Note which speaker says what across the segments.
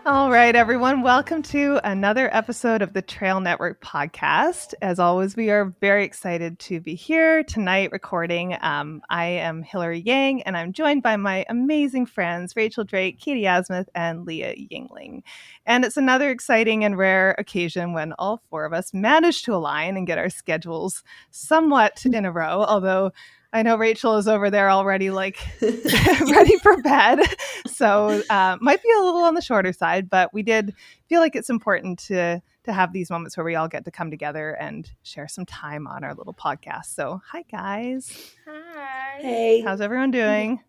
Speaker 1: All right, everyone. Welcome to another episode of the Trail Network podcast. As always, we are very excited to be here tonight recording. I am Hilary Yang, and I'm joined by my amazing friends, Rachel Drake, Katie Asmuth, and Leah Yingling. And it's another exciting and rare occasion when all four of us manage to align and get our schedules somewhat in a row, although I know Rachel is over there already, like ready for bed. So might be a little on the shorter side, but we did feel like it's important to have these moments where we all get to come together and share some time on our little podcast. So hi, guys.
Speaker 2: Hi.
Speaker 3: Hey.
Speaker 1: How's everyone doing?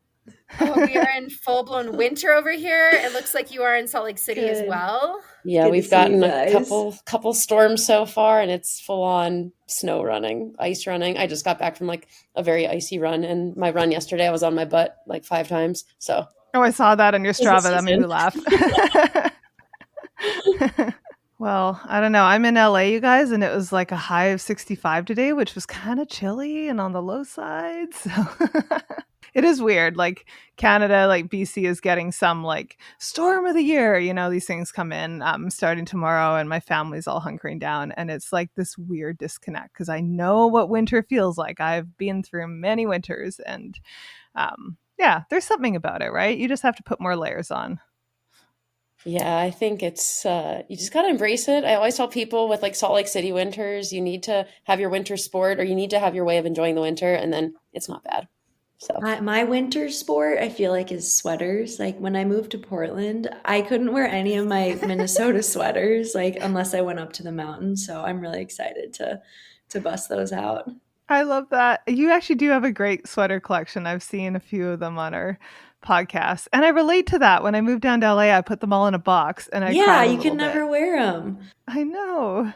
Speaker 2: Oh, we are in full-blown winter over here. It looks like you are in Salt Lake City as well.
Speaker 3: Yeah, we've gotten a couple storms so far, and it's full-on snow running, ice running. I just got back from like a very icy run, and my run yesterday, I was on my butt like 5 times. So
Speaker 1: I saw that on your Strava. That made me laugh. Well, I don't know. I'm in LA, you guys, and it was like a high of 65 today, which was kind of chilly and on the low side. So it is weird. Like Canada, like BC is getting some like storm of the year. You know, these things come in starting tomorrow, and my family's all hunkering down. And it's like this weird disconnect because I know what winter feels like. I've been through many winters, and yeah, there's something about it, right? You just have to put more layers on.
Speaker 3: Yeah, I think it's you just gotta embrace it. I always tell people with like Salt Lake City winters, you need to have your winter sport, or you need to have your way of enjoying the winter, and then it's not bad. So
Speaker 4: my winter sport, I feel like, is sweaters. Like when I moved to Portland, I couldn't wear any of my Minnesota sweaters, like unless I went up to the mountains. So I'm really excited to bust those out.
Speaker 1: I love that. You actually do have a great sweater collection. I've seen a few of them on our podcast, and I relate to that. When I moved down to LA, I put them all in a box, and I cried
Speaker 4: you can never wear them.
Speaker 1: I know.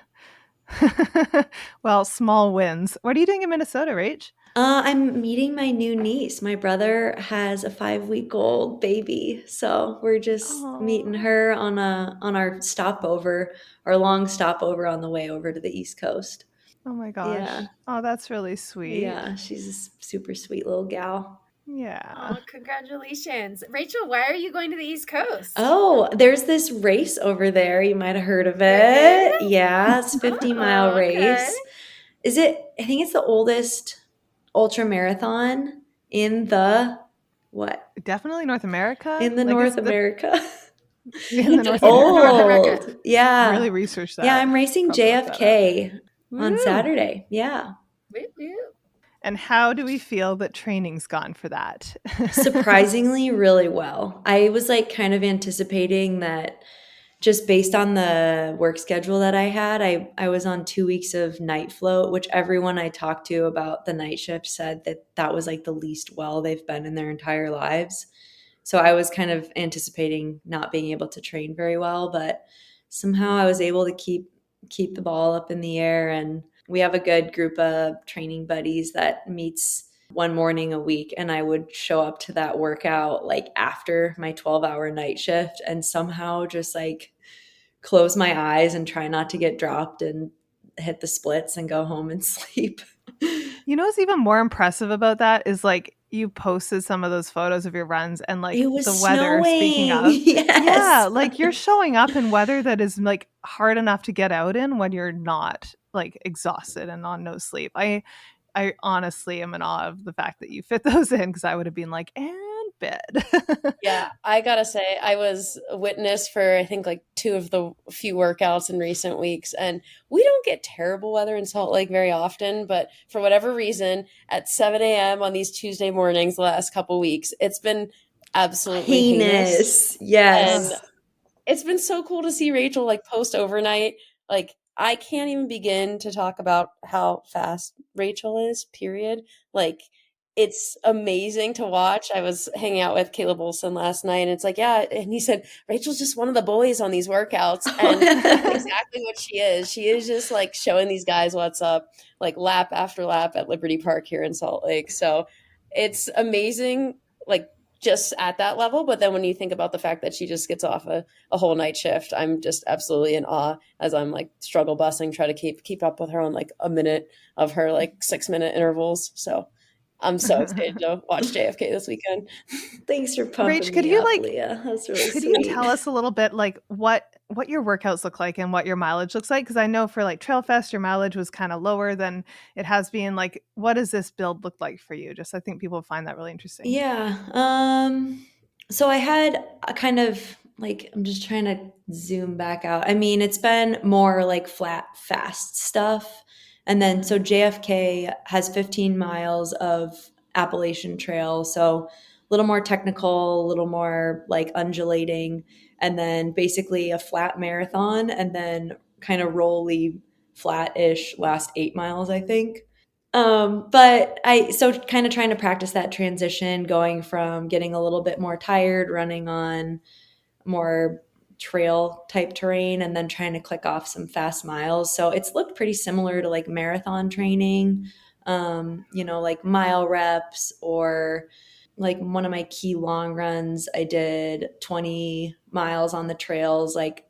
Speaker 1: Well, small wins. What are you doing in Minnesota, Rach?
Speaker 4: I'm meeting my new niece. My brother has a 5-week-old baby, so we're just meeting her on our stopover, our long stopover on the way over to the East Coast.
Speaker 1: Oh my gosh. Yeah. Oh, that's really sweet.
Speaker 4: Yeah, she's a super sweet little gal.
Speaker 1: Yeah.
Speaker 2: Oh, congratulations. Rachel, why are you going to the East Coast?
Speaker 4: Oh, there's this race over there. You might have heard of it. Yeah, it's a 50-mile race. Is it? I think it's the oldest ultra marathon in the what?
Speaker 1: Definitely North America.
Speaker 4: In the North America.
Speaker 1: In the North
Speaker 4: America. Yeah.
Speaker 1: Really research that.
Speaker 4: Yeah, I'm racing JFK on Saturday. Yeah.
Speaker 1: And how do we feel that training's gone for that?
Speaker 4: Surprisingly, really well. I was like kind of anticipating that just based on the work schedule that I had, I was on 2 weeks of night float, which everyone I talked to about the night shift said that was like the least well they've been in their entire lives. So I was kind of anticipating not being able to train very well, but somehow I was able to keep the ball up in the air. And we have a good group of training buddies that meets one morning a week, and I would show up to that workout like after my 12-hour night shift and somehow just like close my eyes and try not to get dropped and hit the splits and go home and sleep.
Speaker 1: You know what's even more impressive about that is like you posted some of those photos of your runs and like
Speaker 4: it was
Speaker 1: the weather,
Speaker 4: snowing.
Speaker 1: Speaking of.
Speaker 4: Yes.
Speaker 1: Yeah, like you're showing up in weather that is like hard enough to get out in when you're not like exhausted and on no sleep. I honestly am in awe of the fact that you fit those in, because I would have been like, and bed.
Speaker 3: Yeah, I gotta say, I was a witness for I think like 2 of the few workouts in recent weeks, and we don't get terrible weather in Salt Lake very often, but for whatever reason, at 7 a.m. on these Tuesday mornings the last couple weeks, it's been absolutely heinous.
Speaker 4: Yes.
Speaker 3: And it's been so cool to see Rachel like post overnight. Like, I can't even begin to talk about how fast Rachel is, period. Like, it's amazing to watch. I was hanging out with Caleb Olson last night, and it's like, yeah. And he said, Rachel's just one of the boys on these workouts. And that's exactly what she is. She is just like showing these guys what's up, like lap after lap at Liberty Park here in Salt Lake. So it's amazing, like just at that level. But then when you think about the fact that she just gets off a whole night shift, I'm just absolutely in awe as I'm like struggle busing, try to keep up with her on like a minute of her like 6-minute intervals. So I'm so excited to watch JFK this weekend.
Speaker 4: Thanks for pumping
Speaker 1: Rach, could
Speaker 4: me
Speaker 1: you
Speaker 4: up, Leah. That's really
Speaker 1: could
Speaker 4: sweet.
Speaker 1: you tell us a little bit like what your workouts look like and what your mileage looks like? Because I know for like Trail Fest, your mileage was kind of lower than it has been. Like, what does this build look like for you? Just I think people find that really interesting.
Speaker 4: Yeah. So I had a kind of like, I'm just trying to zoom back out. I mean, it's been more like flat, fast stuff. And then so JFK has 15 miles of Appalachian Trail. So a little more technical, a little more like undulating, and then basically a flat marathon, and then kind of rolly, flat-ish last 8 miles, I think. But so kind of trying to practice that transition, going from getting a little bit more tired, running on more trail type terrain, and then trying to click off some fast miles. So it's looked pretty similar to like marathon training, like mile reps, or like one of my key long runs, I did 20 miles on the trails, like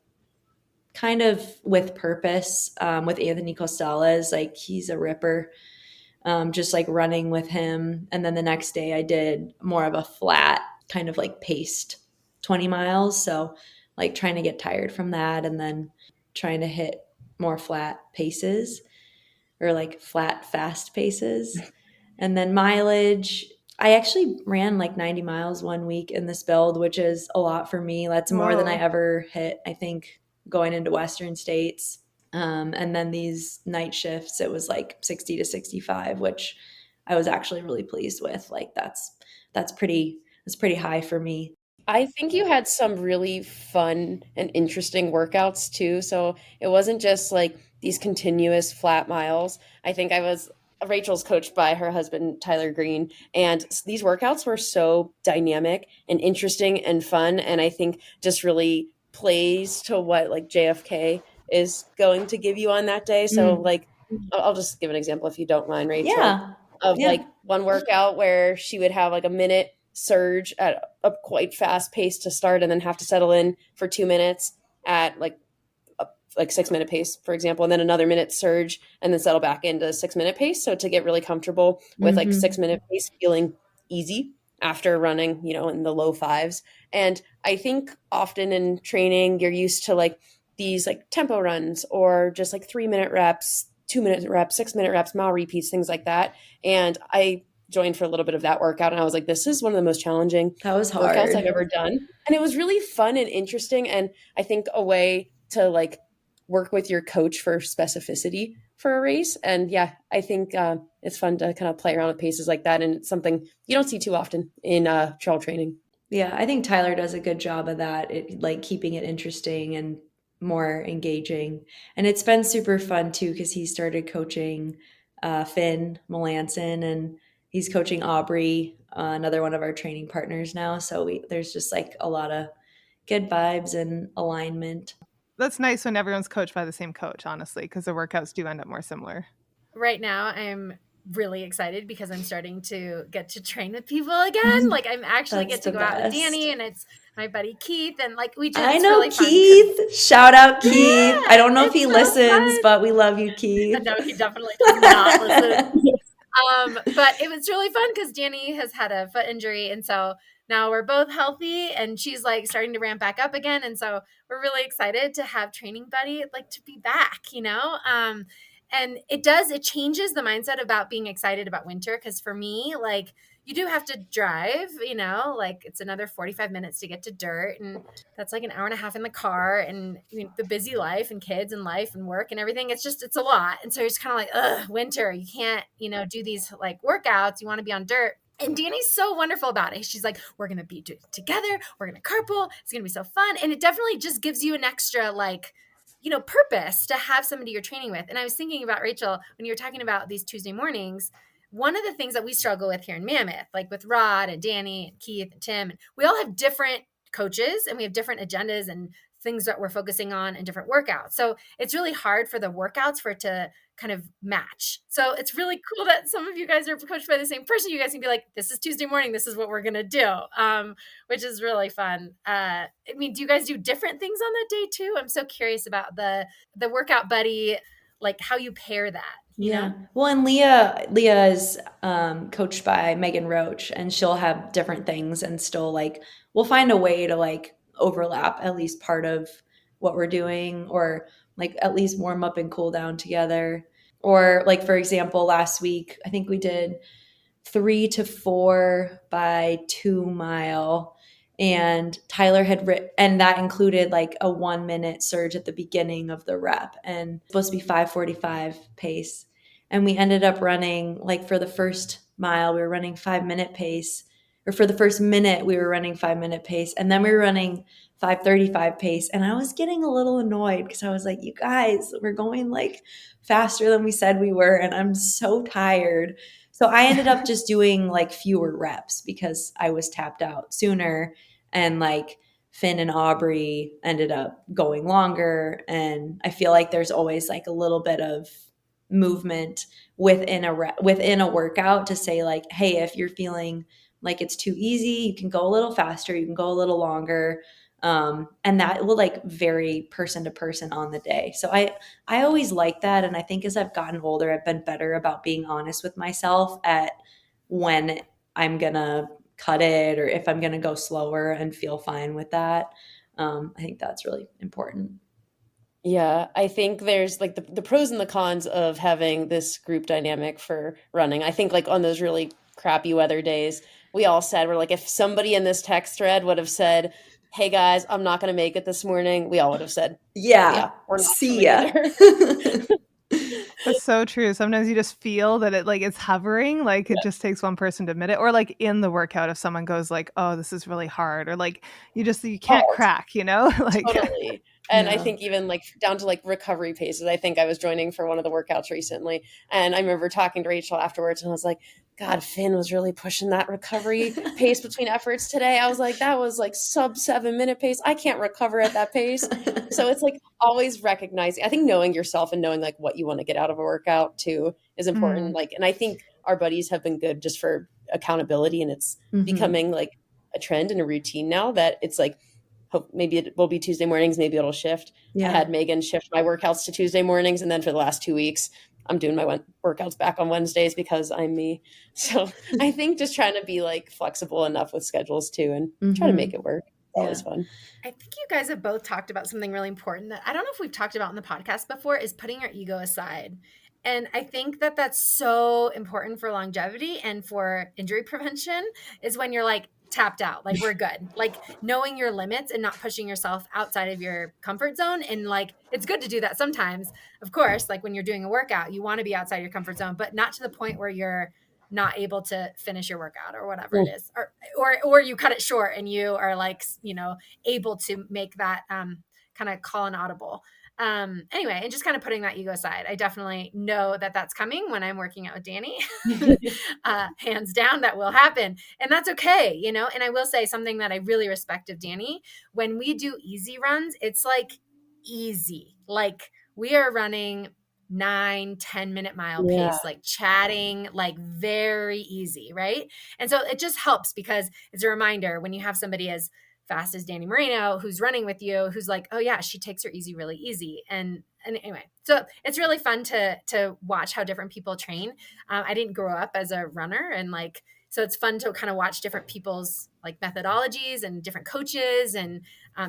Speaker 4: kind of with purpose, with Anthony Costales. Like he's a ripper, just like running with him. And then the next day I did more of a flat kind of like paced 20 miles. So like trying to get tired from that and then trying to hit more flat paces, or like flat, fast paces. And then mileage, I actually ran like 90 miles one week in this build, which is a lot for me. That's more than I
Speaker 1: Whoa.
Speaker 4: ever hit, I think, going into Western states. And then these night shifts, it was like 60 to 65, which I was actually really pleased with. Like that's pretty high for me.
Speaker 3: I think you had some really fun and interesting workouts too. So it wasn't just like these continuous flat miles. I think Rachel's coached by her husband, Tyler Green, and these workouts were so dynamic and interesting and fun. And I think just really plays to what like JFK is going to give you on that day. So like, I'll just give an example if you don't mind, Rachel,
Speaker 4: Yeah.
Speaker 3: of
Speaker 4: Yeah.
Speaker 3: like one workout where she would have like a minute surge at a quite fast pace to start and then have to settle in for 2 minutes at like 6 minute pace, for example, and then another minute surge and then settle back into 6 minute pace. So to get really comfortable with like 6 minute pace feeling easy after running, in the low fives. And I think often in training, you're used to like these like tempo runs or just like 3 minute reps, 2 minute reps, 6 minute reps, mile repeats, things like that. And I joined for a little bit of that workout and I was like, this is one of the most challenging
Speaker 4: That was
Speaker 3: workouts
Speaker 4: hard.
Speaker 3: I've ever done. And it was really fun and interesting. And I think a way to like work with your coach for specificity for a race. And yeah, I think it's fun to kind of play around with paces like that. And it's something you don't see too often in trail training.
Speaker 4: Yeah, I think Tyler does a good job of that, like keeping it interesting and more engaging. And it's been super fun too because he started coaching Finn Melanson, and he's coaching Aubrey, another one of our training partners now. So there's just like a lot of good vibes and alignment.
Speaker 1: That's nice when everyone's coached by the same coach, honestly, because the workouts do end up more similar.
Speaker 2: Right now, I'm really excited because I'm starting to get to train with people again. Like I'm actually
Speaker 4: That's
Speaker 2: get to
Speaker 4: the
Speaker 2: go out with
Speaker 4: best.
Speaker 2: Danny, and it's my buddy Keith, and like we just
Speaker 4: I
Speaker 2: it's
Speaker 4: know
Speaker 2: really fun 'cause-
Speaker 4: Keith. Shout out Keith.
Speaker 2: Yeah,
Speaker 4: I don't know if
Speaker 2: it's
Speaker 4: he
Speaker 2: so
Speaker 4: listens,
Speaker 2: fun.
Speaker 4: but we love you, Keith.
Speaker 2: No, he definitely does not listen. But it was really fun because Danny has had a foot injury, and so now we're both healthy, and she's like starting to ramp back up again, and so we're really excited to have training buddy like to be back, and it changes the mindset about being excited about winter, because for me, like, you do have to drive, like it's another 45 minutes to get to dirt, and that's like an hour and a half in the car, and the busy life and kids and life and work and everything. It's a lot. And so you're just kind of like, ugh, winter, you can't, do these like workouts. You want to be on dirt. And Danny's so wonderful about it. She's like, we're going to be together. We're going to carpool. It's going to be so fun. And it definitely just gives you an extra, like, purpose to have somebody you're training with. And I was thinking about, Rachel, when you were talking about these Tuesday mornings, one of the things that we struggle with here in Mammoth, like with Rod and Danny and Keith and Tim, we all have different coaches and we have different agendas and things that we're focusing on and different workouts. So it's really hard for the workouts for it to kind of match. So it's really cool that some of you guys are coached by the same person. You guys can be like, this is Tuesday morning. This is what we're going to do, which is really fun. Do you guys do different things on that day too? I'm so curious about the workout buddy, like how you pair that. you know?
Speaker 4: Well, and Leah is coached by Megan Roach, and she'll have different things, and still like we'll find a way to like overlap at least part of what we're doing, or like at least warm up and cool down together. Or like for example, last week I think we did 3 to 4 by 2 mile, and Tyler had written, and that included like a 1 minute surge at the beginning of the rep, and it's supposed to be 5:45 pace. And we ended up running, like for the first mile we were running 5 minute pace, or for the first minute we were running 5 minute pace, and then we were running 5:35 pace. And I was getting a little annoyed because I was like, you guys, we're going like faster than we said we were, and I'm so tired. So I ended up just doing like fewer reps because I was tapped out sooner, and like Finn and Aubrey ended up going longer. And I feel like there's always like a little bit of movement within a workout to say like, hey, if you're feeling like it's too easy, you can go a little faster, you can go a little longer. And that will like vary person to person on the day. So I always like that. And I think as I've gotten older, I've been better about being honest with myself at when I'm going to cut it, or if I'm going to go slower, and feel fine with that. I think that's really important.
Speaker 3: Yeah, I think there's like the pros and the cons of having this group dynamic for running. I think like on those really crappy weather days, we all said, we're like, if somebody in this text thread would have said, hey guys, I'm not going to make it this morning, we all would have said,
Speaker 4: yeah,
Speaker 3: we're not
Speaker 4: see
Speaker 3: coming
Speaker 4: ya.
Speaker 3: either.
Speaker 1: That's so true. Sometimes you just feel that it like it's hovering, like it just takes one person to admit it. Or like in the workout, if someone goes like, oh, this is really hard, or like you can't crack, like
Speaker 3: Totally. And I
Speaker 4: Yeah.
Speaker 3: think even like down to like recovery paces, I think I was joining for one of the workouts recently. And I remember talking to Rachel afterwards, and I was like, God, Finn was really pushing that recovery pace between efforts today. I was like, that was like sub 7 minute pace. I can't recover at that pace. So it's like always recognizing, I think knowing yourself and knowing like what you want to get out of a workout too is important. Like, and I think our buddies have been good just for accountability, and it's becoming like a trend and a routine now that it's like, maybe it will be Tuesday mornings, maybe it'll shift.
Speaker 4: Yeah.
Speaker 3: I had Megan shift my workouts to Tuesday mornings, and then for the last 2 weeks, I'm doing my workouts back on Wednesdays because I'm me. So I think just trying to be like flexible enough with schedules too, and try to make it work. It's always fun.
Speaker 2: I think you guys have both talked about something really important that I don't know if we've talked about in the podcast before, is putting your ego aside. And I think that that's so important for longevity and for injury prevention, is when you're like tapped out, like we're good, like knowing your limits and not pushing yourself outside of your comfort zone. And like, it's good to do that sometimes, of course, like when you're doing a workout, you want to be outside your comfort zone, but not to the point where you're not able to finish your workout or whatever it is, or you cut it short and you are like, able to make that kind of call an audible. Anyway, and just kind of putting that ego aside. I definitely know that that's coming when I'm working out with Danny. Hands down, that will happen. And that's okay, And I will say something that I really respect of Danny. When we do easy runs, it's like easy. Like we are running 9-10 minute mile pace, like chatting, like very easy, right? And so it just helps because it's a reminder when you have somebody as fast as Danny Moreno who's running with you, who's like, oh yeah, she takes her easy really easy. And anyway, so it's really fun to watch how different people train. I didn't grow up as a runner, and like, so it's fun to kind of watch different people's like methodologies and different coaches, and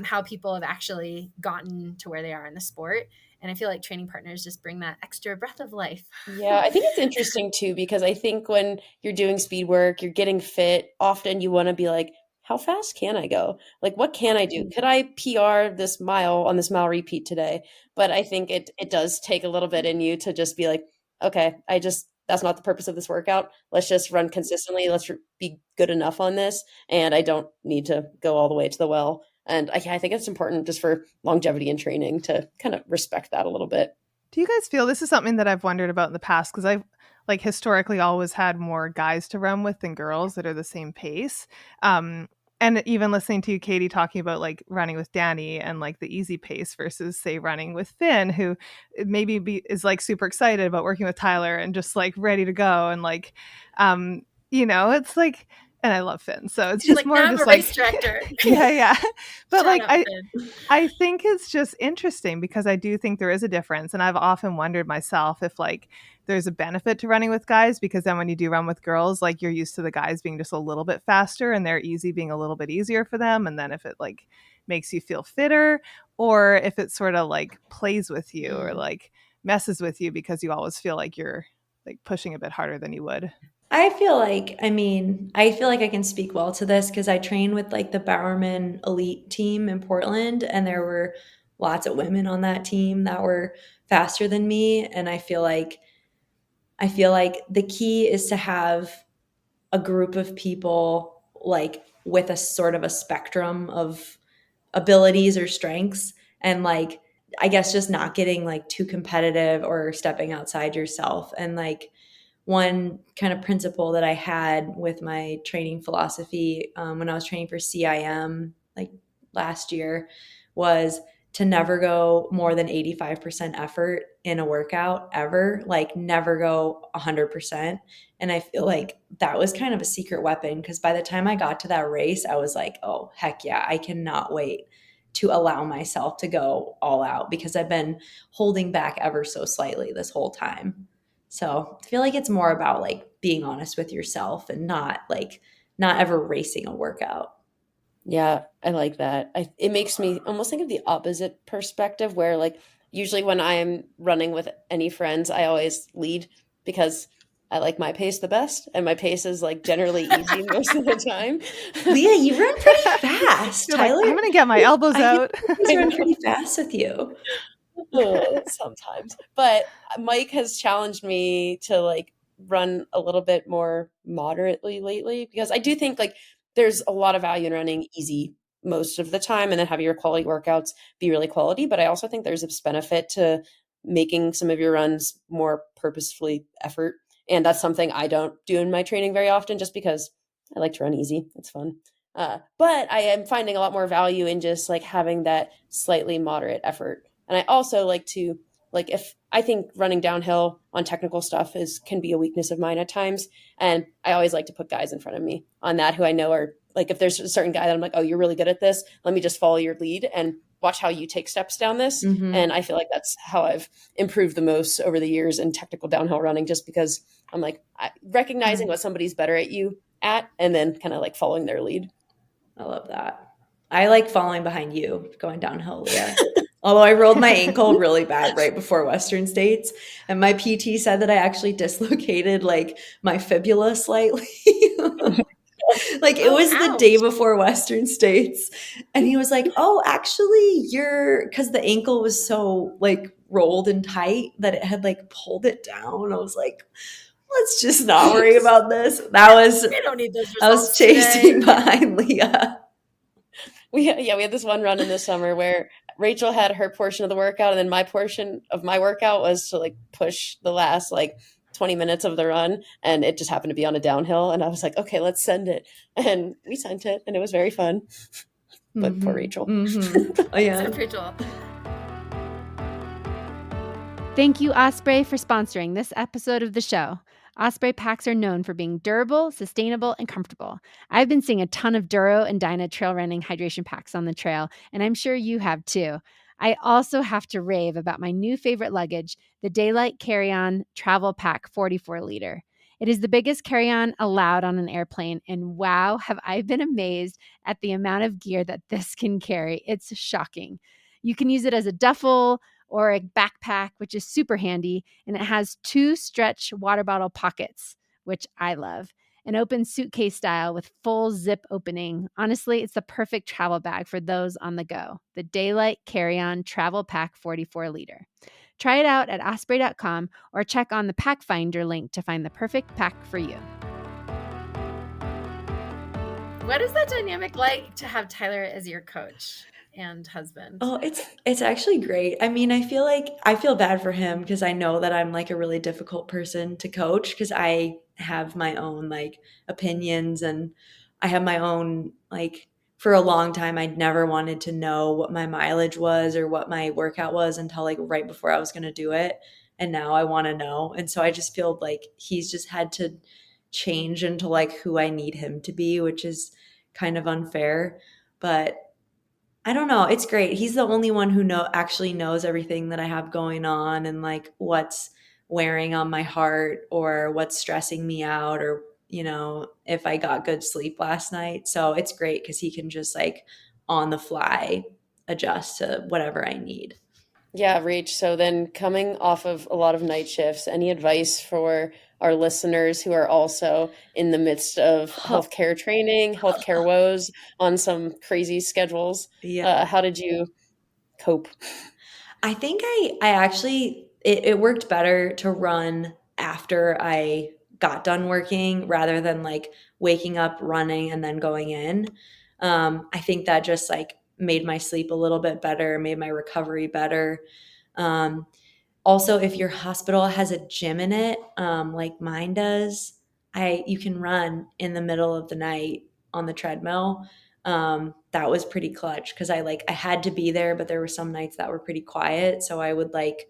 Speaker 2: how people have actually gotten to where they are in the sport. And I feel like training partners just bring that extra breath of life.
Speaker 3: Yeah, I think it's interesting too, because I think when you're doing speed work, you're getting fit, often you want to be like, how fast can I go? Like, what can I do? Could I PR this mile on this mile repeat today? But I think it does take a little bit in you to just be like, okay, that's not the purpose of this workout. Let's just run consistently. Let's be good enough on this. And I don't need to go all the way to the well. And I think it's important just for longevity and training to kind of respect that a little bit.
Speaker 1: Do you guys feel, this is something that I've wondered about in the past, because I've like historically always had more guys to run with than girls that are the same pace. And even listening to you, Katie, talking about like running with Danny and like the easy pace versus say running with Finn, who maybe is like super excited about working with Tyler and just like ready to go. And like, it's like, and I love Finn. So it's
Speaker 2: She's
Speaker 1: just
Speaker 2: like,
Speaker 1: more
Speaker 2: now I'm
Speaker 1: just
Speaker 2: a race director.
Speaker 1: yeah. But
Speaker 2: Shout
Speaker 1: like,
Speaker 2: out, Finn.
Speaker 1: I think it's just interesting because I do think there is a difference. And I've often wondered myself if like there's a benefit to running with guys, because then when you do run with girls, like you're used to the guys being just a little bit faster and they're easy being a little bit easier for them. And then if it like makes you feel fitter, or if it sort of like plays with you or like messes with you because you always feel like you're like pushing a bit harder than you would.
Speaker 4: I feel like I can speak well to this because I train with like the Bowerman elite team in Portland, and there were lots of women on that team that were faster than me. And I feel like the key is to have a group of people like with a sort of a spectrum of abilities or strengths, and like I guess just not getting like too competitive or stepping outside yourself. And like one kind of principle that I had with my training philosophy when I was training for CIM like last year was to never go more than 85% effort in a workout ever, like never go 100%. And I feel like that was kind of a secret weapon because by the time I got to that race, I was like, oh, heck yeah, I cannot wait to allow myself to go all out because I've been holding back ever so slightly this whole time. So I feel like it's more about like being honest with yourself and not ever racing a workout.
Speaker 3: Yeah, I like that. It makes me almost think of the opposite perspective where like usually when I'm running with any friends, I always lead because I like my pace the best and my pace is like generally easy most of the time.
Speaker 4: Leah, you run pretty fast.
Speaker 1: You're like,
Speaker 4: Tyler,
Speaker 1: I'm gonna get my elbows out.
Speaker 4: I run pretty fast with you.
Speaker 3: Sometimes. But Mike has challenged me to like run a little bit more moderately lately because I do think like there's a lot of value in running easy most of the time and then having your quality workouts be really quality. But I also think there's this benefit to making some of your runs more purposefully effort. And that's something I don't do in my training very often just because I like to run easy. It's fun. But I am finding a lot more value in just like having that slightly moderate effort. And I also like to like if I think running downhill on technical stuff can be a weakness of mine at times. And I always like to put guys in front of me on that who I know are like if there's a certain guy that I'm like, oh, you're really good at this, let me just follow your lead and watch how you take steps down this.
Speaker 4: Mm-hmm.
Speaker 3: And I feel like that's how I've improved the most over the years in technical downhill running, just because I'm like recognizing what somebody's better at you at and then kind of like following their lead.
Speaker 4: I love that. I like following behind you going downhill, Leah. Although I rolled my ankle really bad right before Western States. And my PT said that I actually dislocated like my fibula slightly. Like it was the day before Western States. And he was like, oh, actually because the ankle was so like rolled and tight that it had like pulled it down. I was like, let's just not worry about this.
Speaker 2: We don't need those results.
Speaker 4: I was chasing
Speaker 2: today.
Speaker 4: behind Leah.
Speaker 3: We had this one run in the summer where Rachel had her portion of the workout and then my portion of my workout was to like push the last like 20 minutes of the run, and it just happened to be on a downhill, and I was like, okay, let's send it. And we sent it and it was very fun. But poor Rachel.
Speaker 4: Mm-hmm. Oh, yeah.
Speaker 2: Rachel.
Speaker 5: Thank you, Osprey, for sponsoring this episode of the show. Osprey packs are known for being durable, sustainable, and comfortable. I've been seeing a ton of Duro and Dyna trail running hydration packs on the trail, and I'm sure you have too. I also have to rave about my new favorite luggage, the Daylight Carry-On Travel Pack 44 liter. It is the biggest carry-on allowed on an airplane, and wow, have I been amazed at the amount of gear that this can carry. It's shocking. You can use it as a duffel or a backpack, which is super handy, and it has 2 stretch water bottle pockets, which I love. An open suitcase style with full zip opening. Honestly, it's the perfect travel bag for those on the go. The Daylight Carry-On Travel Pack 44 liter. Try it out at osprey.com or check on the Pack Finder link to find the perfect pack for you.
Speaker 2: What is that dynamic like to have Tyler as your coach and husband?
Speaker 4: Oh, it's actually great. I mean, I feel bad for him because I know that I'm like a really difficult person to coach because I have my own like opinions and I have my own like for a long time I'd never wanted to know what my mileage was or what my workout was until like right before I was going to do it. And now I want to know. And so I just feel like he's just had to change into like who I need him to be, which is kind of unfair. But I don't know. It's great. He's the only one who actually knows everything that I have going on and like what's wearing on my heart or what's stressing me out or, you know, if I got good sleep last night. So it's great because he can just like on the fly adjust to whatever I need.
Speaker 3: Yeah, Rach. So then coming off of a lot of night shifts, any advice for our listeners who are also in the midst of healthcare training, healthcare woes on some crazy schedules?
Speaker 4: Yeah.
Speaker 3: How did you cope?
Speaker 4: I think I actually, it worked better to run after I got done working rather than like waking up, running, and then going in. I think that just like made my sleep a little bit better, made my recovery better. Also, if your hospital has a gym in it, like mine does, you can run in the middle of the night on the treadmill. That was pretty clutch because I had to be there, but there were some nights that were pretty quiet. So I would like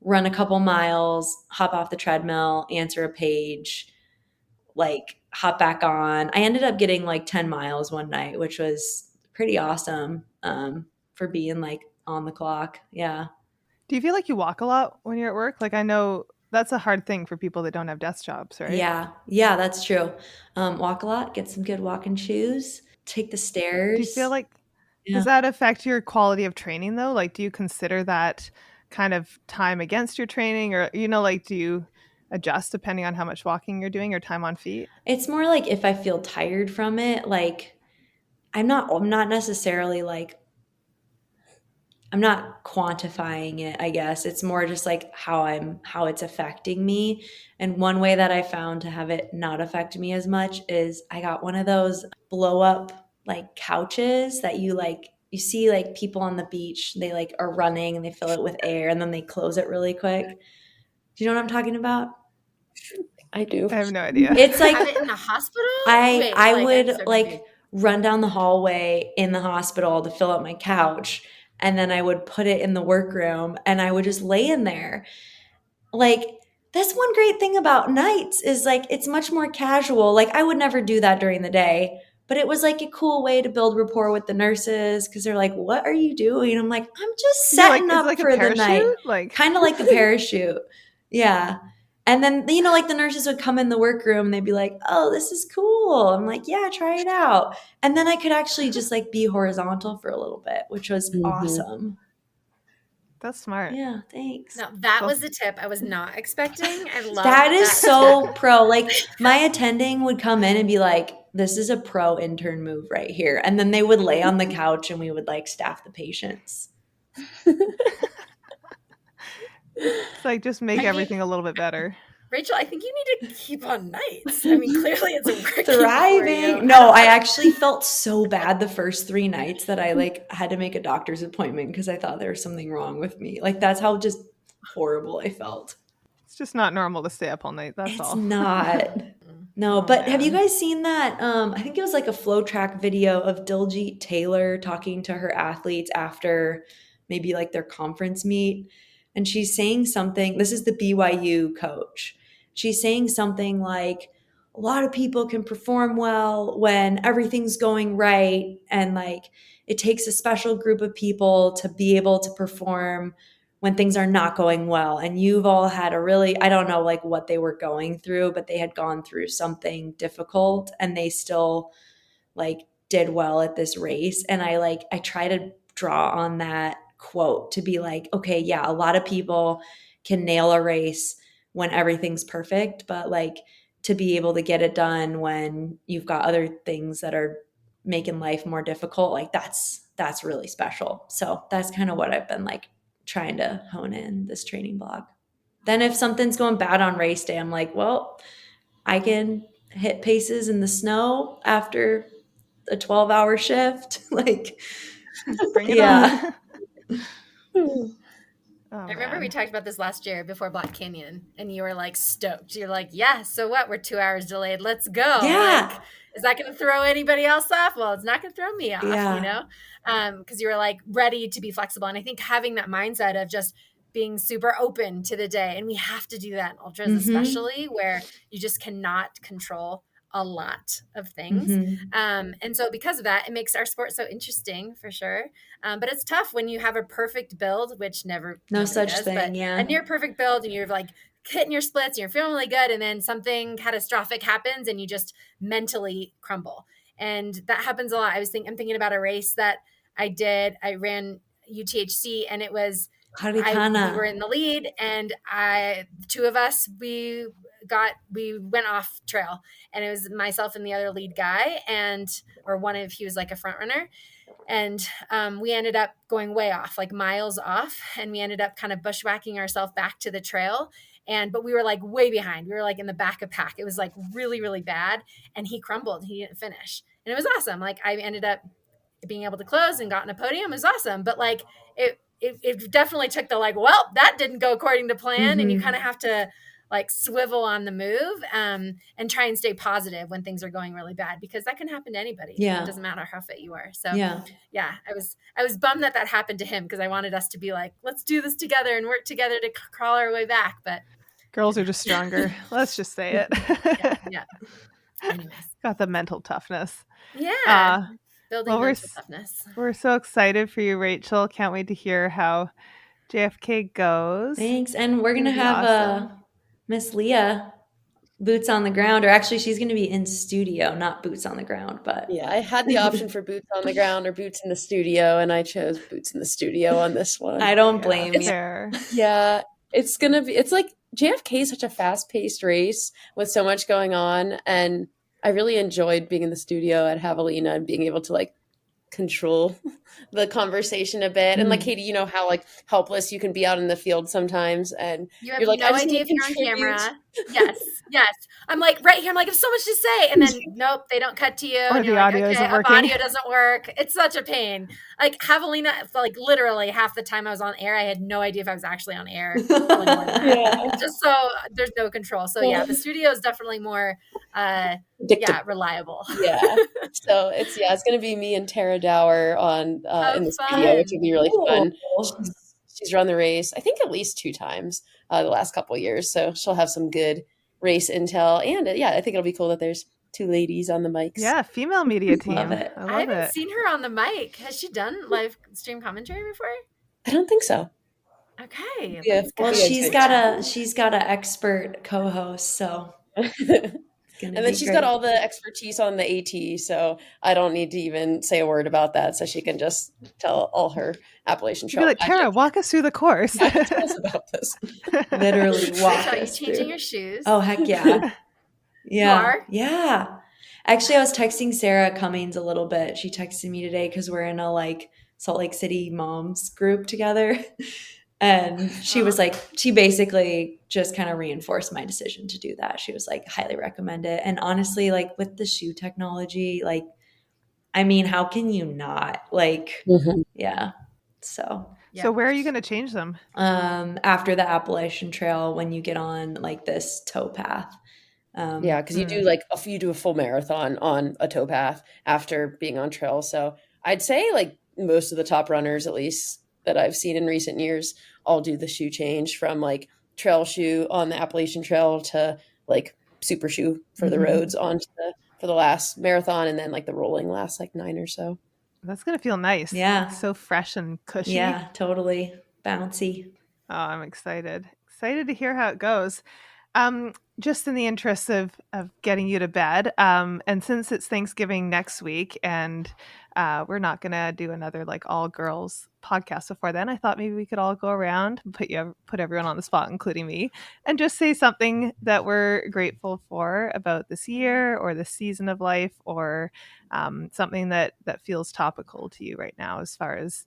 Speaker 4: run a couple miles, hop off the treadmill, answer a page, like hop back on. I ended up getting like 10 miles one night, which was pretty awesome for being like on the clock. Yeah.
Speaker 1: Do you feel like you walk a lot when you're at work? Like I know that's a hard thing for people that don't have desk jobs, right?
Speaker 4: Yeah, that's true. Walk a lot, get some good walking shoes, take the stairs.
Speaker 1: Do you feel like,
Speaker 4: Yeah.
Speaker 1: does that affect your quality of training though? Like, do you consider that kind of time against your training or, you know, like do you adjust depending on how much walking you're doing or time on feet?
Speaker 4: It's more like if I feel tired from it, like I'm not necessarily like, I'm not quantifying it, I guess. It's more just like how it's affecting me. And one way that I found to have it not affect me as much is I got one of those blow up like couches that you see like people on the beach, they like are running and they fill it with air and then they close it really quick. Do you know what I'm talking about?
Speaker 3: I do.
Speaker 1: I have no idea.
Speaker 4: It's like
Speaker 2: Have it in the hospital?
Speaker 4: I would
Speaker 2: I'm so
Speaker 4: like
Speaker 2: confused.
Speaker 4: run down the hallway in the hospital to fill up my couch, and then I would put it in the workroom and I would just lay in there. Like that's one great thing about nights is like it's much more casual. Like I would never do that during the day, but it was like a cool way to build rapport with the nurses because they're like, "What are you doing?" I'm like, "I'm just setting up
Speaker 1: like
Speaker 4: for the night."
Speaker 1: Like
Speaker 4: Kind of like the parachute. Yeah. And then, you know, like the nurses would come in the workroom and they'd be like, "Oh, this is cool." I'm like, "Yeah, try it out." And then I could actually just like be horizontal for a little bit, which was awesome.
Speaker 1: That's smart.
Speaker 4: Yeah, thanks.
Speaker 2: No, that was the tip I was not expecting. I love
Speaker 4: That is so
Speaker 2: tip.
Speaker 4: pro. Like my attending would come in and be like, "This is a pro intern move right here." And then they would lay on the couch and we would like staff the patients.
Speaker 1: It's like just make everything a little bit better.
Speaker 2: Rachel, I think you need to keep on nights. I mean, clearly it's working
Speaker 4: Thriving.
Speaker 2: for you.
Speaker 4: No, I actually felt so bad the first 3 nights that I like had to make a doctor's appointment because I thought there was something wrong with me. Like that's how just horrible I felt.
Speaker 1: It's just not normal to stay up all night. That's all.
Speaker 4: It's not. No, but have you guys seen that? I think it was like a flow track video of Diljit Taylor talking to her athletes after maybe like their conference meet. And she's saying something, this is the BYU coach. She's saying something like, a lot of people can perform well when everything's going right. And like, it takes a special group of people to be able to perform when things are not going well. And you've all had a really, I don't know like what they were going through, but they had gone through something difficult and they still like did well at this race. And I try to draw on that quote to be like, okay, yeah, a lot of people can nail a race when everything's perfect, but like to be able to get it done when you've got other things that are making life more difficult, like that's really special. So that's kind of what I've been like trying to hone in this training block. Then if something's going bad on race day, I'm like, well, I can hit paces in the snow after a 12-hour shift. Like,
Speaker 1: bring it on.
Speaker 2: I remember we talked about this last year before Black Canyon, and you were like stoked. You're like, yeah, so what? We're 2 hours delayed. Let's go.
Speaker 4: Yeah.
Speaker 2: Like, is that going to throw anybody else off? Well, it's not going to throw me off,
Speaker 4: Yeah.
Speaker 2: you know? Because you were like ready to be flexible. And I think having that mindset of just being super open to the day. And we have to do that in ultras, especially where you just cannot control a lot of things. And so because of that, it makes our sport so interesting for sure. But it's tough when you have a perfect build, which nobody
Speaker 4: such
Speaker 2: does,
Speaker 4: thing,
Speaker 2: but
Speaker 4: yeah.
Speaker 2: a near perfect build, and you're like hitting your splits and you're feeling really good. And then something catastrophic happens and you just mentally crumble. And that happens a lot. I'm thinking about a race that I did. I ran UTHC, and it was, we were in the lead, and two of us, we went off trail, and it was myself and the other lead guy, he was like a front runner. And we ended up going way off, like miles off. And we ended up kind of bushwhacking ourselves back to the trail. But we were like way behind. We were like in the back of pack. It was like really, really bad. And he crumbled. He didn't finish. And it was awesome. Like I ended up being able to close and got in a podium. It was awesome. But like it definitely took the like, well, that didn't go according to plan. And you kind of have to like swivel on the move and try and stay positive when things are going really bad, because that can happen to anybody.
Speaker 4: Yeah.
Speaker 2: It doesn't matter how fit you are. So yeah, I was bummed that happened to him, because I wanted us to be like, let's do this together and work together to crawl our way back. But
Speaker 1: girls are just stronger. Let's just say it.
Speaker 2: Yeah. Anyways.
Speaker 1: Got the mental toughness.
Speaker 2: Yeah. Building mental toughness.
Speaker 1: We're so excited for you, Rachel. Can't wait to hear how JFK goes.
Speaker 4: Thanks. And we're going to have Miss Leah boots on the ground, or actually she's going to be in studio, not boots on the ground. But
Speaker 3: yeah, I had the option for boots on the ground or boots in the studio, and I chose boots in the studio on this one.
Speaker 4: I don't blame you.
Speaker 3: Yeah, it's like JFK is such a fast-paced race with so much going on, and I really enjoyed being in the studio at Javelina and being able to like control the conversation a bit. And like, Katie, you know how like helpless you can be out in the field sometimes, and
Speaker 2: you have
Speaker 3: like,
Speaker 2: no idea if you're on camera. Yes. I'm like right here. I'm like, I have so much to say, and then nope, they don't cut to you.
Speaker 1: Or the audio isn't working.
Speaker 2: Audio doesn't work. It's such a pain. Like Javelina, like literally half the time I was on air, I had no idea if I was actually on air. Just so there's no control. So yeah, the studio is definitely more reliable.
Speaker 3: So it's going to be me and Tara Dower on in the studio, which would be really fun. She's run the race, I think, at least 2 times the last couple of years, so she'll have some good race intel. And I think it'll be cool that there's 2 ladies on the mics.
Speaker 1: Yeah, female media team.
Speaker 4: Love it.
Speaker 2: I haven't seen her on the mic. Has she done live stream commentary before?
Speaker 3: I don't think so.
Speaker 2: Okay.
Speaker 3: Yeah.
Speaker 4: Well, she's got an expert co-host, so.
Speaker 3: And then she's got all the expertise on the AT, so I don't need to even say a word about that. So she can just tell all her Appalachian Trail.
Speaker 1: Be like, Tara, walk us through the course.
Speaker 3: Tell us about this.
Speaker 4: Literally walk us
Speaker 2: through. Changing your shoes.
Speaker 4: Oh, heck yeah.
Speaker 2: You are?
Speaker 4: Yeah. Actually, I was texting Sarah Cummings a little bit. She texted me today because we're in a like Salt Lake City moms group together. And she was like, she basically just kind of reinforced my decision to do that. She was like, highly recommend it. And honestly, like with the shoe technology, like, I mean, how can you not? Like, yeah. So
Speaker 1: where are you going to change them?
Speaker 4: After the Appalachian Trail, when you get on like this tow path.
Speaker 3: Because you do a full marathon on a tow path after being on trail. So I'd say like most of the top runners, at least that I've seen in recent years, all do the shoe change from like trail shoe on the Appalachian Trail to like super shoe for the roads for the last marathon, and then like the rolling last like 9 or so.
Speaker 1: That's gonna feel nice.
Speaker 4: Yeah,
Speaker 1: so fresh and cushy.
Speaker 4: Yeah, totally bouncy.
Speaker 1: Oh, I'm excited to hear how it goes. Just in the interest of getting you to bed, and since it's Thanksgiving next week, and we're not gonna do another like all girls podcast before then, I thought maybe we could all go around and put everyone on the spot, including me, and just say something that we're grateful for about this year or this season of life, or something that feels topical to you right now, as far as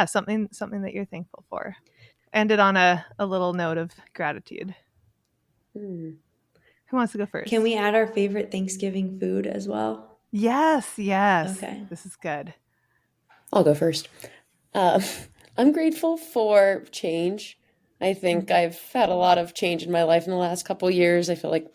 Speaker 1: something that you're thankful for. Ended on a little note of gratitude. Who wants to go first?
Speaker 4: Can we add our favorite Thanksgiving food as well?
Speaker 1: Yes.
Speaker 4: Okay.
Speaker 1: This is good.
Speaker 3: I'll go first. I'm grateful for change. I think I've had a lot of change in my life in the last couple of years. I feel like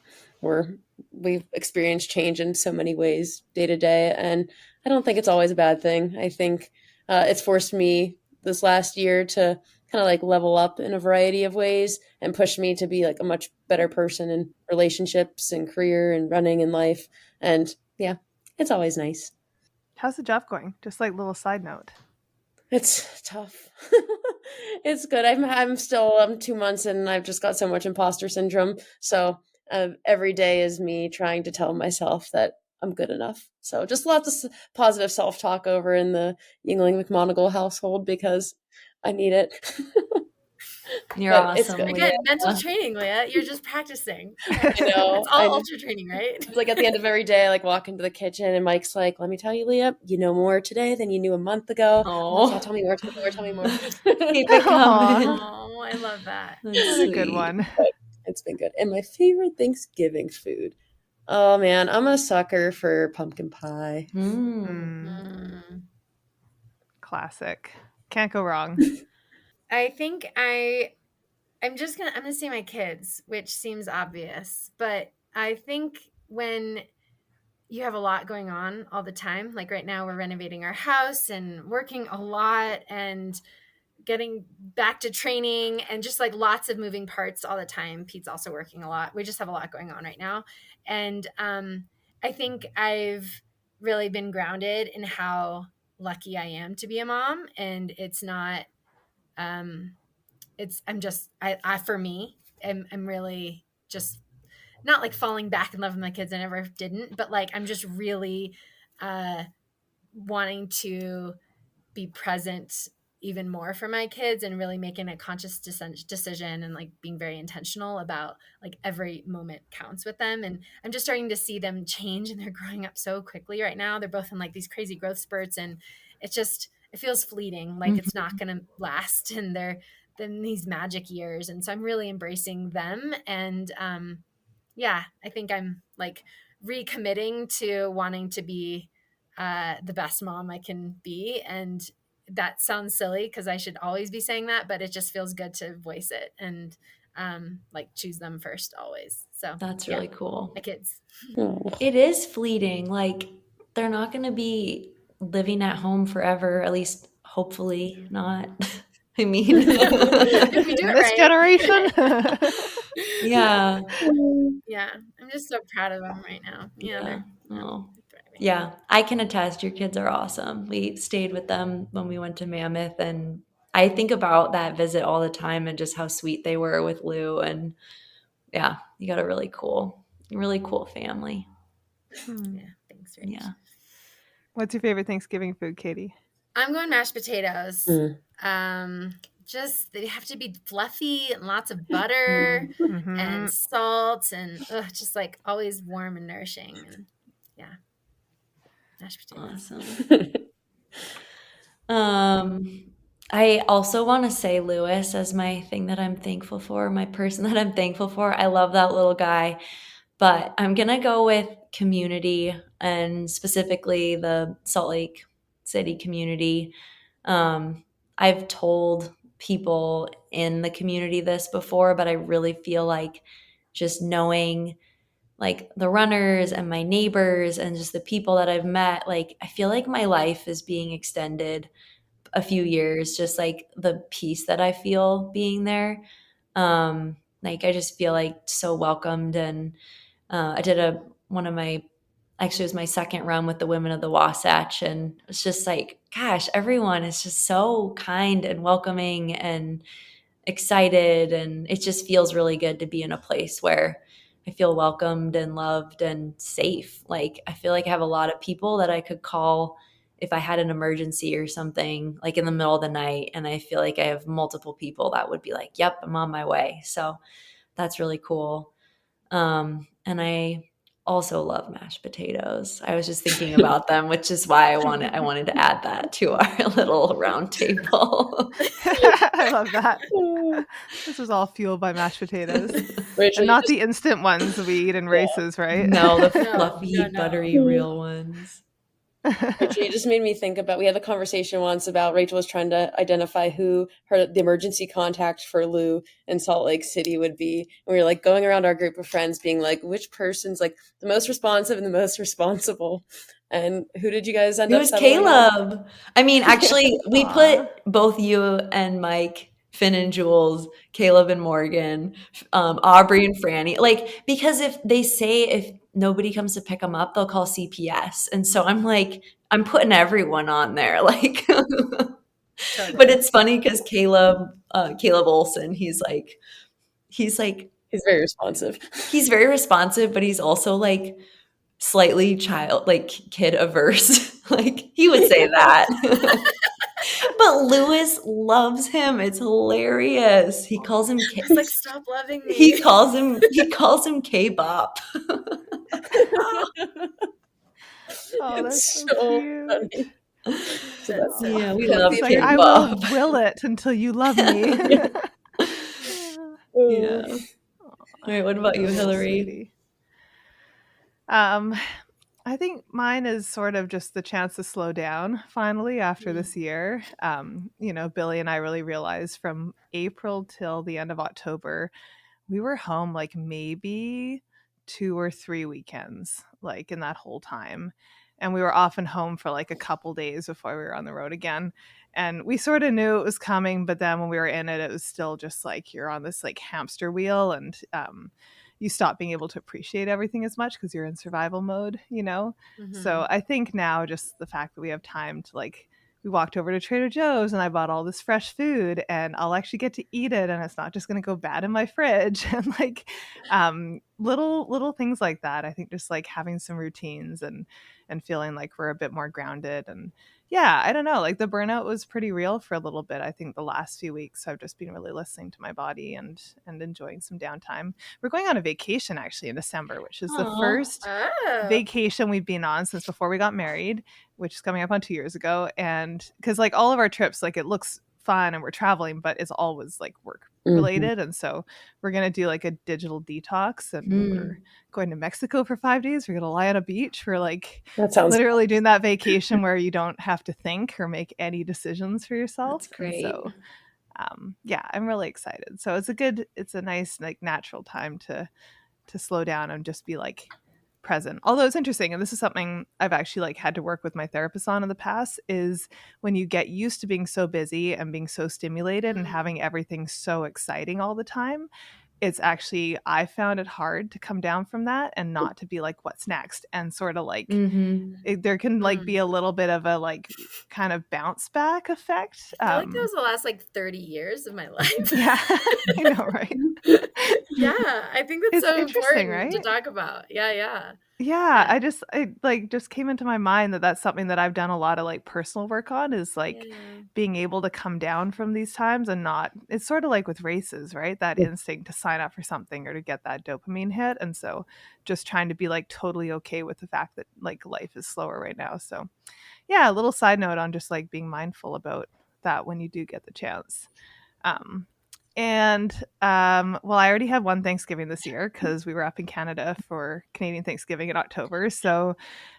Speaker 3: we've experienced change in so many ways day to day, and I don't think it's always a bad thing. I think it's forced me this last year to kind of like level up in a variety of ways and push me to be like a much better person in relationships and career and running in life. And yeah, it's always nice.
Speaker 1: How's the job going? Just like little side note.
Speaker 3: It's tough. It's good. I'm 2 months and I've just got so much imposter syndrome. So every day is me trying to tell myself that I'm good enough. So just lots of positive self-talk over in the Yingling McMonagall household because I need it.
Speaker 4: You're
Speaker 3: But it's
Speaker 4: awesome,
Speaker 3: good.
Speaker 2: Again,
Speaker 4: Leah.
Speaker 2: mental training, Leah. You're just practicing.
Speaker 3: I know.
Speaker 2: It's all ultra training, right?
Speaker 3: It's like at the end of every day, I like walk into the kitchen and Mike's like, "Let me tell you, Leah, you know more today than you knew a month ago."
Speaker 4: Oh.
Speaker 3: Yeah, tell me more, tell me more.
Speaker 4: Keep it coming.
Speaker 2: Oh, I love that.
Speaker 4: That's
Speaker 1: What a good
Speaker 4: sweet.
Speaker 1: one.
Speaker 3: It's been good. And my favorite Thanksgiving food. Oh man, I'm a sucker for pumpkin pie.
Speaker 1: Classic. Can't go wrong.
Speaker 2: I think I'm gonna say my kids, which seems obvious, but I think when you have a lot going on all the time, like right now we're renovating our house and working a lot and getting back to training and just like lots of moving parts all the time. Pete's also working a lot. We just have a lot going on right now. And I think I've really been grounded in how lucky I am to be a mom. And it's not, for me, I'm really just not like falling back in love with my kids. I never didn't, but like, I'm just really wanting to be present even more for my kids and really making a conscious decision and like being very intentional about like every moment counts with them. And I'm just starting to see them change and they're growing up so quickly right now. They're both in like these crazy growth spurts and it feels fleeting. Like it's not going to last and they're in these magic years. And so I'm really embracing them. And I think I'm like recommitting to wanting to be the best mom I can be. And that sounds silly because I should always be saying that, but it just feels good to voice it and like choose them first always. So
Speaker 4: That's really cool.
Speaker 2: my kids.
Speaker 4: It is fleeting. Like they're not going to be living at home forever, at least hopefully not. I mean,
Speaker 2: If we do it
Speaker 1: This
Speaker 2: right.
Speaker 1: generation.
Speaker 4: yeah.
Speaker 2: Yeah, I'm just so proud of them right now.
Speaker 4: Yeah.
Speaker 2: They're
Speaker 4: Oh.
Speaker 2: thriving.
Speaker 4: Yeah, I can attest your kids are awesome. We stayed with them when we went to Mammoth and I think about that visit all the time and just how sweet they were with Lou. And yeah, you got a really cool family.
Speaker 2: Yeah, thanks, Rach.
Speaker 4: Yeah.
Speaker 1: What's your favorite Thanksgiving food, Katie?
Speaker 2: I'm going mashed potatoes. Just they have to be fluffy and lots of butter and salt and just like always warm and nourishing. And yeah, mashed potatoes.
Speaker 4: Awesome. I also want to say Lewis as my thing that I'm thankful for, my person that I'm thankful for. I love that little guy, but I'm going to go with community and specifically the Salt Lake City community. I've told people in the community this before, but I really feel like just knowing like the runners and my neighbors and just the people that I've met, like I feel like my life is being extended a few years, just like the peace that I feel being there. Like I just feel like so welcomed. And I did actually it was my second run with the women of the Wasatch. And it's just like, gosh, everyone is just so kind and welcoming and excited. And it just feels really good to be in a place where I feel welcomed and loved and safe. Like I feel like I have a lot of people that I could call if I had an emergency or something like in the middle of the night. And I feel like I have multiple people that would be like, yep, I'm on my way. So that's really cool. And I also love mashed potatoes. I was just thinking about them, which is why I wanted to add that to our little round table.
Speaker 1: I love that. This was all fueled by mashed potatoes.
Speaker 3: Rachel,
Speaker 1: And not the instant ones we eat in races, right?
Speaker 4: No, the fluffy,
Speaker 2: no.
Speaker 4: buttery, real ones.
Speaker 3: Rachel, you just made me think about, we had a conversation once about Rachel was trying to identify who the emergency contact for Lou in Salt Lake City would be. And we were like going around our group of friends being like, which person's like the most responsive and the most responsible? And who did you guys end up
Speaker 4: It was
Speaker 3: settling on?
Speaker 4: Caleb. I mean, actually, we put both you and Mike Finn and Jules, Caleb and Morgan, Aubrey and Franny. Like, because if nobody comes to pick them up, they'll call CPS. And so I'm like, I'm putting everyone on there. Like, but it's funny because Caleb Olson, he's
Speaker 3: very responsive.
Speaker 4: He's very responsive, but he's also like slightly kid averse. Like, he would say that. But Lewis loves him. It's hilarious. He calls him
Speaker 2: He's like, stop loving me.
Speaker 4: He calls him K-Bop.
Speaker 1: Oh, that's so cute.
Speaker 3: Funny.
Speaker 4: Yeah, we love
Speaker 1: like,
Speaker 4: K-Bop.
Speaker 1: I will it until you love me.
Speaker 4: Yeah. All right, what about you, Hilary?
Speaker 1: Sweetie. I think mine is sort of just the chance to slow down finally after this year. Billy and I really realized from April till the end of October, we were home like maybe 2 or 3 weekends, like in that whole time. And we were often home for like a couple days before we were on the road again. And we sort of knew it was coming, but then when we were in it, it was still just like you're on this like hamster wheel, and you stop being able to appreciate everything as much because you're in survival mode,
Speaker 2: Mm-hmm.
Speaker 1: So I think now just the fact that we have time to we walked over to Trader Joe's and I bought all this fresh food and I'll actually get to eat it and it's not just going to go bad in my fridge. And little things like that. I think just like having some routines and feeling like we're a bit more grounded. And yeah, I don't know, like the burnout was pretty real for a little bit. I think the last few weeks I've just been really listening to my body and enjoying some downtime. We're going on a vacation actually in December, which is the first vacation we've been on since before we got married, which is coming up on 2 years ago. And because like all of our trips, like it looks fun and we're traveling, but it's always like work related. And so we're going to do like a digital detox and we're going to Mexico for 5 days. We're going to lie on a beach. We're like literally doing that vacation where you don't have to think or make any decisions for yourself.
Speaker 4: That's great.
Speaker 1: And so yeah, I'm really excited. So it's a nice like natural time to slow down and just be like present. Although it's interesting, and this is something I've actually like had to work with my therapist on in the past, is when you get used to being so busy and being so stimulated and having everything so exciting all the time, it's actually, I found it hard to come down from that and not to be like, what's next? And sort of like, there can like be a little bit of a like kind of bounce back effect.
Speaker 2: I feel like that was the last like 30 years of my life.
Speaker 1: Yeah, I know, right?
Speaker 2: Yeah, I think that's
Speaker 1: It's
Speaker 2: so
Speaker 1: interesting,
Speaker 2: important
Speaker 1: right?
Speaker 2: to talk about. Yeah.
Speaker 1: I just came into my mind that that's something that I've done a lot of like personal work on, is like being able to come down from these times and not, it's sort of like with races, right? That instinct to sign up for something or to get that dopamine hit. And so just trying to be like totally okay with the fact that like life is slower right now. So yeah, a little side note on just like being mindful about that when you do get the chance. Well, I already had one Thanksgiving this year because we were up in Canada for Canadian Thanksgiving in October. So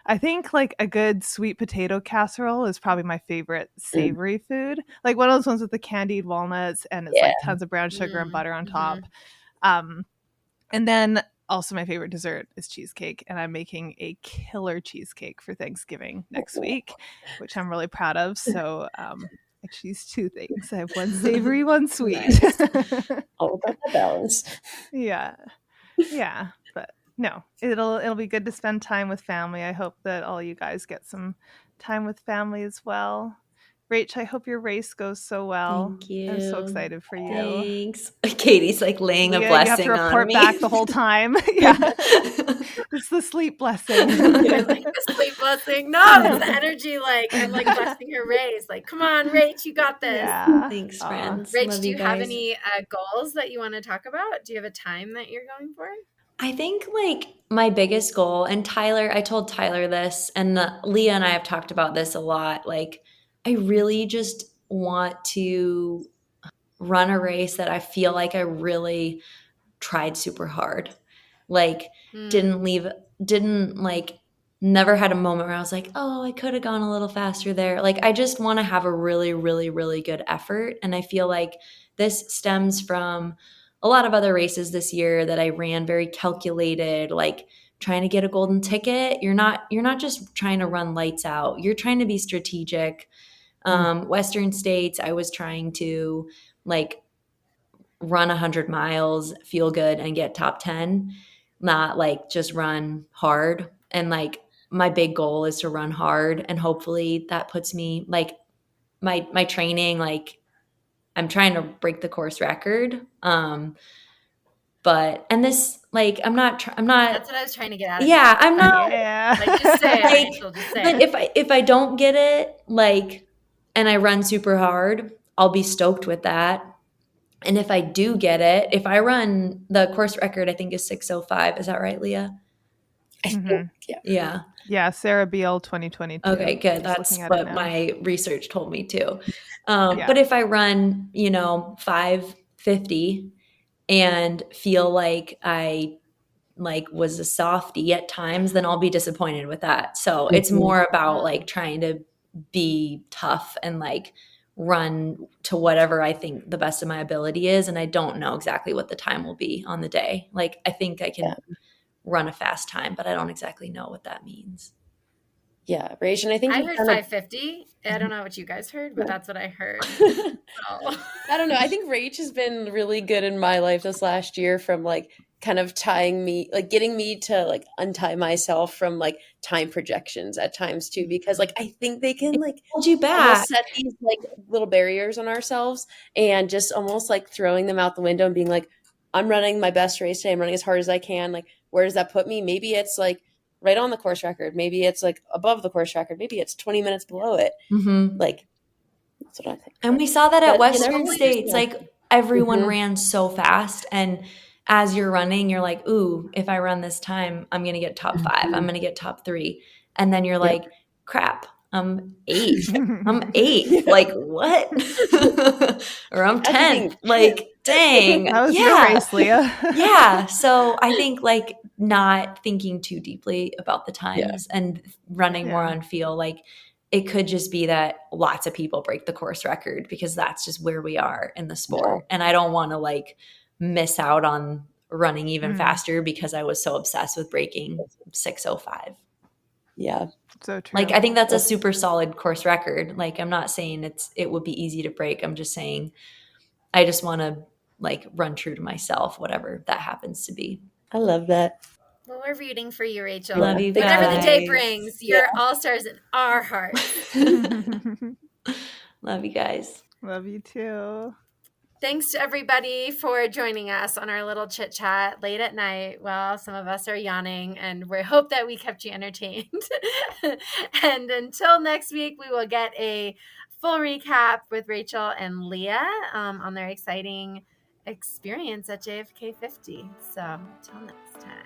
Speaker 1: I think like a good sweet potato casserole is probably my favorite savory food. Like one of those ones with the candied walnuts and it's like tons of brown sugar and butter on top. And then also my favorite dessert is cheesecake, and I'm making a killer cheesecake for Thanksgiving next week, which I'm really proud of. So I choose 2 things. I have one savory, one sweet.
Speaker 3: Nice. All about the balance.
Speaker 1: Yeah. But no, it'll be good to spend time with family. I hope that all you guys get some time with family as well. Rach, I hope your race goes so well.
Speaker 4: Thank you.
Speaker 1: I'm so excited for you.
Speaker 4: Thanks. Katie's like laying
Speaker 1: Leah,
Speaker 4: a blessing
Speaker 1: you have to report
Speaker 4: on me.
Speaker 1: back the whole time. Yeah. It's the sleep blessing.
Speaker 2: Like the sleep blessing. No, it's the energy. Like I'm like blessing her race. Like, come on, Rach, you got this.
Speaker 1: Yeah.
Speaker 4: Thanks, friends.
Speaker 2: Rach,
Speaker 4: Love
Speaker 2: do you
Speaker 4: you
Speaker 2: have
Speaker 4: guys.
Speaker 2: any goals that you want to talk about? Do you have a time that you're going for?
Speaker 4: I think like my biggest goal, and I told Tyler this, and Leah and I have talked about this a lot. Like, I really just want to run a race that I feel like I really tried super hard. Like, never had a moment where I was like, oh, I could have gone a little faster there. Like, I just want to have a really, really, really good effort. And I feel like this stems from a lot of other races this year that I ran very calculated, like trying to get a golden ticket. You're not just trying to run lights out. You're trying to be strategic. Western States, I was trying to like run 100 miles, feel good, and get top 10, not like just run hard. And like my big goal is to run hard, and hopefully that puts me like my training, like I'm trying to break the course record. But and this like I'm not
Speaker 2: That's what I was trying to get out of you.
Speaker 4: yeah, I'm not
Speaker 1: Yeah.
Speaker 2: Like, just say it,
Speaker 4: like,
Speaker 2: Rachel, just say
Speaker 4: but
Speaker 2: it.
Speaker 4: if I don't get it, like, and I run super hard, I'll be stoked with that. And if I do get it, if I run the course record, I think is 6:05. Is that right, Leah?
Speaker 3: I think,
Speaker 1: Mhm.
Speaker 4: Yeah.
Speaker 1: Yeah, Sarah Beal 2022.
Speaker 4: Okay, good.
Speaker 1: Just
Speaker 4: That's
Speaker 1: looking at it
Speaker 4: what
Speaker 1: now.
Speaker 4: my research told me too.
Speaker 1: Yeah.
Speaker 4: But if I run, 5:50 and feel like I like was a softie at times, then I'll be disappointed with that. So it's more about like trying to be tough and like run to whatever I think the best of my ability is. And I don't know exactly what the time will be on the day. Like I think I can run a fast time, but I don't exactly know what that means.
Speaker 3: Yeah, Rach, and I think
Speaker 2: I
Speaker 3: you've
Speaker 2: heard
Speaker 3: kind of
Speaker 2: 550. I don't know what you guys heard, but that's what I heard.
Speaker 3: I don't know. I think Rach has been really good in my life this last year from like kind of tying me, like getting me to like untie myself from like time projections at times too, because like I think they can like
Speaker 4: Hold you back.
Speaker 3: almost set these like little barriers on ourselves and just almost like throwing them out the window and being like, I'm running my best race today. I'm running as hard as I can. Like, where does that put me? Maybe it's like right on the course record. Maybe it's like above the course record. Maybe it's 20 minutes below it.
Speaker 4: Mm-hmm.
Speaker 3: Like, that's what I think.
Speaker 4: And we saw that at Western
Speaker 2: States.
Speaker 4: States. Like everyone ran so fast. And as you're running, you're like, ooh, if I run this time, I'm going to get top 5. I'm going to get top 3. And then you're like, crap, I'm 8. I'm 8. Like what? Or I'm 10. Like, dang.
Speaker 1: That was your race, Leah.
Speaker 4: Yeah. So I think like not thinking too deeply about the times and running more on feel, like it could just be that lots of people break the course record because that's just where we are in the sport. And I don't want to like miss out on running even faster because I was so obsessed with breaking 6:05.
Speaker 3: Yeah.
Speaker 1: So true.
Speaker 4: Like I think that's a super solid course record. Like I'm not saying it would be easy to break. I'm just saying I just want to like run true to myself, whatever that happens to be.
Speaker 3: I love that.
Speaker 2: Well, we're rooting for you, Rachel.
Speaker 4: Love you
Speaker 2: Whatever the day
Speaker 4: guys.
Speaker 2: brings, you're all-stars in our hearts.
Speaker 4: Love you guys.
Speaker 1: Love you too.
Speaker 2: Thanks to everybody for joining us on our little chit chat late at night. Well, some of us are yawning, and we hope that we kept you entertained. And until next week, we will get a full recap with Rachel and Leah on their exciting experience at JFK 50. So until next time.